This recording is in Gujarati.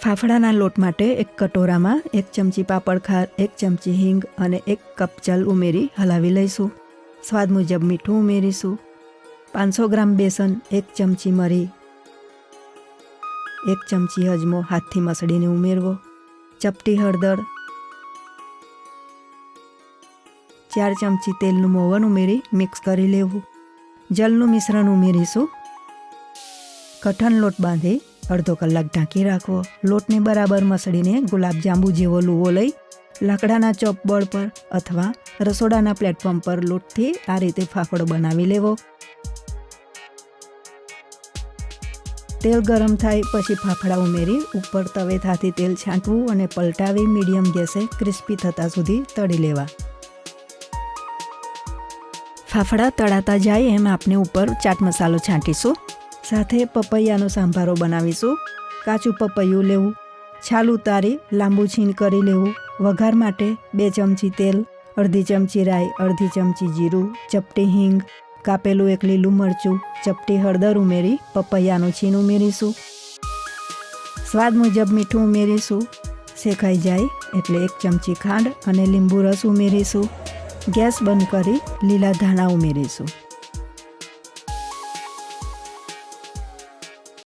ફાફડાના લોટ માટે એક કટોરામાં 1 ચમચી પાપડ ખાર, 1 ચમચી હિંગ અને 1 કપ ચલ ઉમેરી હલાવી લઈશું. સ્વાદ મુજબ મીઠું ઉમેરીશું. 500 ગ્રામ બેસન, 1 ચમચી મરી, 1 ચમચી અજમો હાથથી મસળીને ઉમેરવો. ચપટી હળદર, 4 ચમચી તેલનું મોવન ઉમેરી મિક્સ કરી લેવું. જલનું મિશ્રણ ઉમેરીશું. કઠણ લોટ બાંધી અડધો કલાક ઢાંકી રાખવો. લોટને બરાબર મસળીને ગુલાબજાંબુ જેવો લુવો લઈ લાકડાના ચોપબોર્ડ પર અથવા રસોડાના પ્લેટફોર્મ પર લોટથી આ રીતે ફાફડો બનાવી લેવો. તેલ ગરમ થાય પછી ફાફડા ઉમેરી ઉપર તવેથાથી તેલ છાંટવું અને પલટાવી મીડિયમ ગેસે ક્રિસ્પી થતા સુધી તળી લેવા. ફાફડા તળાતા જાય એમ આપણે ઉપર ચાટ મસાલો છાંટીશું. સાથે પપૈયાનો સાંભારો બનાવીશું. કાચું પપૈયું લેવું, છાલ ઉતારી લાંબુ છીણ કરી લેવું. વઘાર માટે 2 ચમચી તેલ, અડધી ચમચી રાઈ, અડધી ચમચી જીરું, ચપટી હિંગ, કાપેલું 1 લીલું મરચું, ચપટી હળદર ઉમેરી પપૈયાનું છીણ ઉમેરીશું. સ્વાદ મુજબ મીઠું ઉમેરીશું. શેકાઈ જાય એટલે 1 ચમચી ખાંડ અને લીંબુ રસ ઉમેરીશું. ગેસ બંધ કરી લીલા ધાણા ઉમેરીશું.